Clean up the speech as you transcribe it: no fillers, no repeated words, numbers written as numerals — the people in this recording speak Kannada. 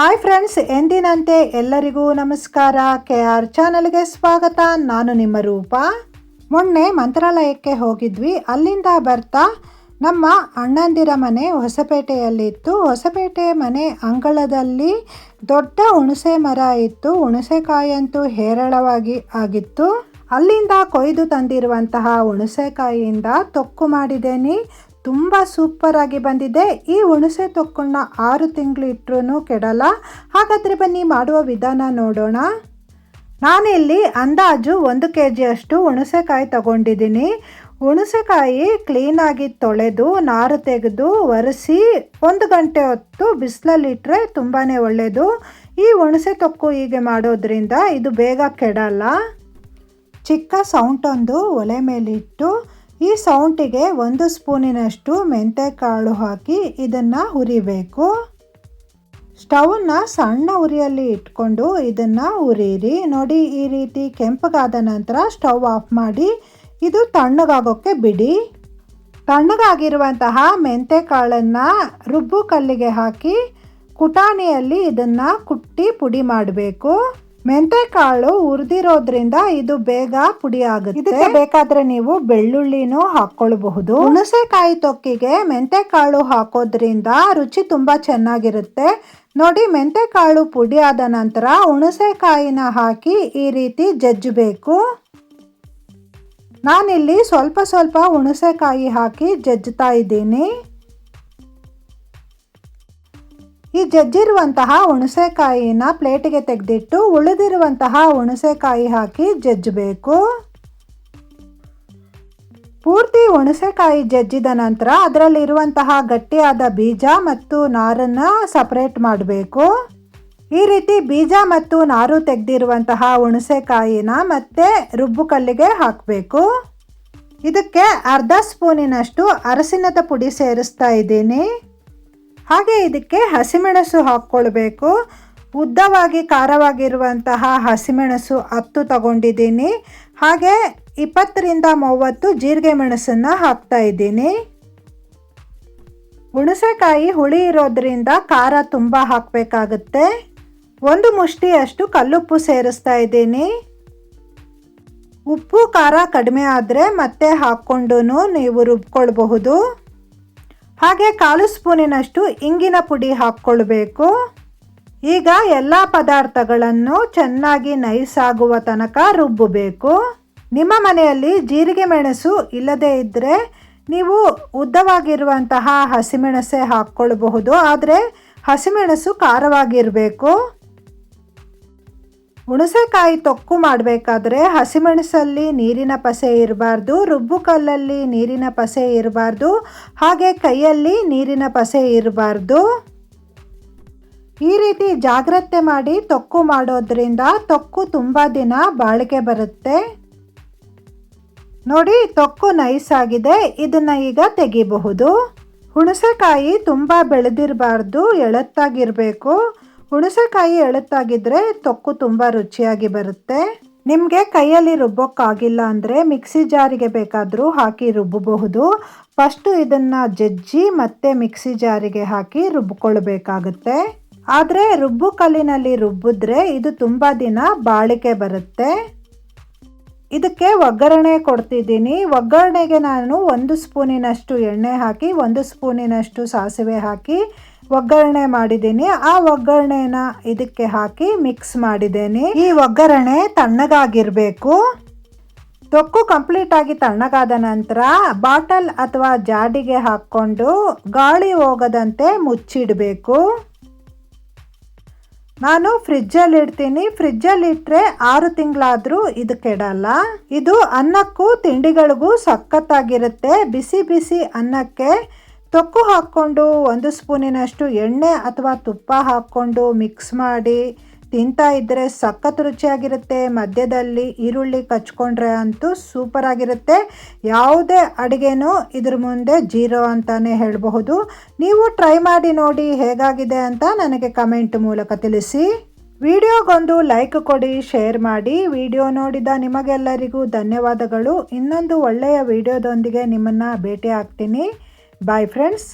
ಹಾಯ್ ಫ್ರೆಂಡ್ಸ್, ಎಂದಿನಂತೆ ಎಲ್ಲರಿಗೂ ನಮಸ್ಕಾರ. KR ಚಾನಲ್ಗೆ ಸ್ವಾಗತ. ನಾನು ನಿಮ್ಮ ರೂಪ. ಮೊನ್ನೆ ಮಂತ್ರಾಲಯಕ್ಕೆ ಹೋಗಿದ್ವಿ. ಅಲ್ಲಿಂದ ಬರ್ತಾ ನಮ್ಮ ಅಣ್ಣಂದಿರ ಮನೆ ಹೊಸಪೇಟೆಯಲ್ಲಿತ್ತು. ಹೊಸಪೇಟೆ ಮನೆ ಅಂಗಳದಲ್ಲಿ ದೊಡ್ಡ ಹುಣಸೆ ಮರ ಇತ್ತು. ಹುಣಸೆಕಾಯಂತೂ ಹೇರಳವಾಗಿ ಆಗಿತ್ತು. ಅಲ್ಲಿಂದ ಕೊಯ್ದು ತಂದಿರುವಂತಹ ಹುಣಸೆಕಾಯಿಯಿಂದ ತೊಕ್ಕು ಮಾಡಿದ್ದೇನೆ. ತುಂಬ ಸೂಪರ್ ಆಗಿ ಬಂದಿದೆ. ಈ ಹುಣಸೆ ತೊಕ್ಕನ್ನ 6 ತಿಂಗಳು ಇಟ್ಟರೂ ಕೆಡಲ್ಲ. ಹಾಗಾದರೆ ಬನ್ನಿ ಮಾಡುವ ವಿಧಾನ ನೋಡೋಣ. ನಾನಿಲ್ಲಿ ಅಂದಾಜು 1 kg ಅಷ್ಟು ಹುಣಸೆಕಾಯಿ ತಗೊಂಡಿದ್ದೀನಿ. ಹುಣಸೆಕಾಯಿ ಕ್ಲೀನಾಗಿ ತೊಳೆದು ನಾರು ತೆಗೆದು ಒರೆಸಿ 1 ಗಂಟೆ ಹೊತ್ತು ಬಿಸಿಲಲ್ಲಿಟ್ಟರೆ ತುಂಬಾ ಒಳ್ಳೆಯದು. ಈ ಹುಣಸೆ ತೊಕ್ಕು ಹೀಗೆ ಮಾಡೋದ್ರಿಂದ ಇದು ಬೇಗ ಕೆಡಲ್ಲ. ಚಿಕ್ಕ ಸೌಂಟೊಂದು ಒಲೆ ಮೇಲಿಟ್ಟು ಈ ಸೌಂಟಿಗೆ 1 ಸ್ಪೂನಿನಷ್ಟು ಮೆಂತೆಕಾಳು ಹಾಕಿ ಇದನ್ನು ಹುರಿಬೇಕು. ಸ್ಟವನ್ನು ಸಣ್ಣ ಉರಿಯಲ್ಲಿ ಇಟ್ಕೊಂಡು ಇದನ್ನು ಹುರಿಯಿರಿ. ನೋಡಿ, ಈ ರೀತಿ ಕೆಂಪಗಾದ ನಂತರ ಸ್ಟವ್ ಆಫ್ ಮಾಡಿ ಇದು ತಣ್ಣಗಾಗೋಕ್ಕೆ ಬಿಡಿ. ತಣ್ಣಗಾಗಿರುವಂತಹ ಮೆಂತೆಕಾಳನ್ನು ರುಬ್ಬು ಕಲ್ಲಿಗೆ ಹಾಕಿ ಕುಟಾಣಿಯಲ್ಲಿ ಇದನ್ನು ಕುಟ್ಟಿ ಪುಡಿ ಮಾಡಬೇಕು. ಮೆಂತೆಕಾಳು ಹುರಿದಿರೋದ್ರಿಂದ ಇದು ಬೇಗ ಪುಡಿ ಆಗುತ್ತೆ. ಇದಕ್ಕೆ ಬೇಕಾದ್ರೆ ನೀವು ಬೆಳ್ಳುಳ್ಳಿನೂ ಹಾಕ್ಕೊಳ್ಬಹುದು. ಹುಣಸೆಕಾಯಿ ತೊಕ್ಕಿಗೆ ಮೆಂತೆಕಾಳು ಹಾಕೋದ್ರಿಂದ ರುಚಿ ತುಂಬಾ ಚೆನ್ನಾಗಿರುತ್ತೆ. ನೋಡಿ, ಮೆಂತೆಕಾಳು ಪುಡಿ ಆದ ನಂತರ ಹುಣಸೆಕಾಯಿನ ಹಾಕಿ ಈ ರೀತಿ ಜಜ್ಜಬೇಕು. ನಾನಿಲ್ಲಿ ಸ್ವಲ್ಪ ಸ್ವಲ್ಪ ಹುಣಸೆಕಾಯಿ ಹಾಕಿ ಜಜ್ಜುತ್ತಾ ಇದ್ದೀನಿ. ಈ ಜಜ್ಜಿರುವಂತಹ ಹುಣಸೆಕಾಯಿನ ಪ್ಲೇಟಿಗೆ ತೆಗೆದಿಟ್ಟು ಉಳಿದಿರುವಂತಹ ಹುಣಸೆಕಾಯಿ ಹಾಕಿ ಜಜ್ಜಬೇಕು. ಪೂರ್ತಿ ಹುಣಸೆಕಾಯಿ ಜಜ್ಜಿದ ನಂತರ ಅದರಲ್ಲಿರುವಂತಹ ಗಟ್ಟಿಯಾದ ಬೀಜ ಮತ್ತು ನಾರನ್ನು ಸಪರೇಟ್ ಮಾಡಬೇಕು. ಈ ರೀತಿ ಬೀಜ ಮತ್ತು ನಾರು ತೆಗೆದಿರುವಂತಹ ಹುಣಸೆಕಾಯಿನ ಮತ್ತೆ ರುಬ್ಬು ಕಲ್ಲಿಗೆ ಹಾಕಬೇಕು. ಇದಕ್ಕೆ ಅರ್ಧ ಸ್ಪೂನಿನಷ್ಟು ಅರಸಿನದ ಪುಡಿ ಸೇರಿಸ್ತಾ ಇದ್ದೀನಿ. ಹಾಗೆ ಇದಕ್ಕೆ ಹಸಿಮೆಣಸು ಹಾಕ್ಕೊಳ್ಬೇಕು. ಉದ್ದವಾಗಿ ಖಾರವಾಗಿರುವಂತಹ ಹಸಿಮೆಣಸು 10 ತಗೊಂಡಿದ್ದೀನಿ. ಹಾಗೆ 20 ರಿಂದ 30 ಜೀರಿಗೆ ಮೆಣಸನ್ನು ಹಾಕ್ತಾ ಇದ್ದೀನಿ. ಹುಣಸೆಕಾಯಿ ಹುಳಿ ಇರೋದ್ರಿಂದ ಖಾರ ತುಂಬ ಹಾಕಬೇಕಾಗುತ್ತೆ. 1 ಮುಷ್ಟಿಯಷ್ಟು ಕಲ್ಲುಪ್ಪು ಸೇರಿಸ್ತಾ ಇದ್ದೀನಿ. ಉಪ್ಪು ಖಾರ ಕಡಿಮೆ ಆದರೆ ಮತ್ತೆ ಹಾಕ್ಕೊಂಡು ನೀವು ರುಬ್ಕೊಳ್ಬಹುದು. ಹಾಗೆ 1/4 ಸ್ಪೂನಿನಷ್ಟು ಇಂಗಿನ ಪುಡಿ ಹಾಕ್ಕೊಳ್ಬೇಕು. ಈಗ ಎಲ್ಲ ಪದಾರ್ಥಗಳನ್ನು ಚೆನ್ನಾಗಿ ನೈಸ್ ಆಗುವ ತನಕ ರುಬ್ಬಬೇಕು. ನಿಮ್ಮ ಮನೆಯಲ್ಲಿ ಜೀರಿಗೆ ಮೆಣಸು ಇಲ್ಲದೇ ಇದ್ದರೆ ನೀವು ಉದ್ದವಾಗಿರುವಂತಹ ಹಸಿಮೆಣಸೆ ಹಾಕ್ಕೊಳ್ಬಹುದು. ಆದರೆ ಹಸಿಮೆಣಸು ಖಾರವಾಗಿರಬೇಕು. ಹುಣಸೆಕಾಯಿ ತೊಕ್ಕು ಮಾಡಬೇಕಾದ್ರೆ ಹಸಿಮೆಣಸಲ್ಲಿ ನೀರಿನ ಪಸೆ ಇರಬಾರ್ದು, ರುಬ್ಬು ಕಲ್ಲಲ್ಲಿ ನೀರಿನ ಪಸೆ ಇರಬಾರ್ದು, ಹಾಗೆ ಕೈಯಲ್ಲಿ ನೀರಿನ ಪಸೆ ಇರಬಾರ್ದು. ಈ ರೀತಿ ಜಾಗ್ರತೆ ಮಾಡಿ ತೊಕ್ಕು ಮಾಡೋದ್ರಿಂದ ತೊಕ್ಕು ತುಂಬ ದಿನ ಬಾಳಿಕೆ ಬರುತ್ತೆ. ನೋಡಿ, ತೊಕ್ಕು ನೈಸ್ ಆಗಿದೆ. ಇದನ್ನು ಈಗ ತೆಗಿಬಹುದು. ಹುಣಸೆಕಾಯಿ ತುಂಬ ಬೆಳೆದಿರಬಾರ್ದು, ಎಳತ್ತಾಗಿರಬೇಕು. ಹುಣಸೆಕಾಯಿ ಎಳುತ್ತಾಗಿದ್ದರೆ ತೊಕ್ಕು ತುಂಬ ರುಚಿಯಾಗಿ ಬರುತ್ತೆ. ನಿಮಗೆ ಕೈಯಲ್ಲಿ ರುಬ್ಬೋಕ್ಕಾಗಿಲ್ಲ ಅಂದರೆ ಮಿಕ್ಸಿ ಜಾರಿಗೆ ಬೇಕಾದರೂ ಹಾಕಿ ರುಬ್ಬಬಹುದು. ಫಸ್ಟು ಇದನ್ನು ಜಜ್ಜಿ ಮತ್ತೆ ಮಿಕ್ಸಿ ಜಾರಿಗೆ ಹಾಕಿ ರುಬ್ಕೊಳ್ಬೇಕಾಗುತ್ತೆ. ಆದರೆ ರುಬ್ಬು ಕಲ್ಲಿನಲ್ಲಿ ರುಬ್ಬಿದ್ರೆ ಇದು ತುಂಬ ದಿನ ಬಾಳಿಕೆ ಬರುತ್ತೆ. ಇದಕ್ಕೆ ಒಗ್ಗರಣೆ ಕೊಡ್ತಿದ್ದೀನಿ. ಒಗ್ಗರಣೆಗೆ ನಾನು 1 ಸ್ಪೂನಿನಷ್ಟು ಎಣ್ಣೆ ಹಾಕಿ 1 ಸ್ಪೂನಿನಷ್ಟು ಸಾಸಿವೆ ಹಾಕಿ ಒಗ್ಗರಣೆ ಮಾಡಿದ್ದೀನಿ. ಆ ಒಗ್ಗರಣೆನ ಇದಕ್ಕೆ ಹಾಕಿ ಮಿಕ್ಸ್ ಮಾಡಿದ್ದೀನಿ. ಈ ಒಗ್ಗರಣೆ ತಣ್ಣಗಾಗಿರಬೇಕು. ತೊಕ್ಕು ಕಂಪ್ಲೀಟ್ ಆಗಿ ತಣ್ಣಗಾದ ನಂತರ ಬಾಟಲ್ ಅಥವಾ ಜಾಡಿಗೆ ಹಾಕ್ಕೊಂಡು ಗಾಳಿ ಹೋಗದಂತೆ ಮುಚ್ಚಿಡಬೇಕು. ನಾನು ಫ್ರಿಜ್ಜಲ್ಲಿ ಇಡ್ತೀನಿ. ಫ್ರಿಜ್ಜಲ್ಲಿ ಇಟ್ಟರೆ 6 ತಿಂಗಳಾದರೂ ಇದು ಕೆಡಲ್ಲ. ಇದು ಅನ್ನಕ್ಕೂ ತಿಂಡಿಗಳಿಗೂ ಸಖತ್ತಾಗಿರುತ್ತೆ. ಬಿಸಿ ಬಿಸಿ ಅನ್ನಕ್ಕೆ ತೊಕ್ಕು ಹಾಕ್ಕೊಂಡು 1 ಸ್ಪೂನಿನಷ್ಟು ಎಣ್ಣೆ ಅಥವಾ ತುಪ್ಪ ಹಾಕ್ಕೊಂಡು ಮಿಕ್ಸ್ ಮಾಡಿ ತಿಂತಾ ಇದ್ದರೆ ಸಖತ್ ರುಚಿಯಾಗಿರುತ್ತೆ. ಮಧ್ಯದಲ್ಲಿ ಈರುಳ್ಳಿ ಕಚ್ಕೊಂಡ್ರೆ ಅಂತೂ ಸೂಪರ್ ಆಗಿರುತ್ತೆ. ಯಾವುದೇ ಅಡುಗೆನೂ ಇದ್ರ ಮುಂದೆ ಜೀರೋ ಅಂತಲೇ ಹೇಳಬಹುದು. ನೀವು ಟ್ರೈ ಮಾಡಿ ನೋಡಿ ಹೇಗಾಗಿದೆ ಅಂತ ನನಗೆ ಕಮೆಂಟ್ ಮೂಲಕ ತಿಳಿಸಿ. ವಿಡಿಯೋಗೊಂದು ಲೈಕ್ ಕೊಡಿ, ಶೇರ್ ಮಾಡಿ. ವಿಡಿಯೋ ನೋಡಿದ ನಿಮಗೆಲ್ಲರಿಗೂ ಧನ್ಯವಾದಗಳು. ಇನ್ನೊಂದು ಒಳ್ಳೆಯ ವಿಡಿಯೋದೊಂದಿಗೆ ನಿಮ್ಮನ್ನು ಭೇಟಿ ಆಗ್ತೀನಿ. Bye friends.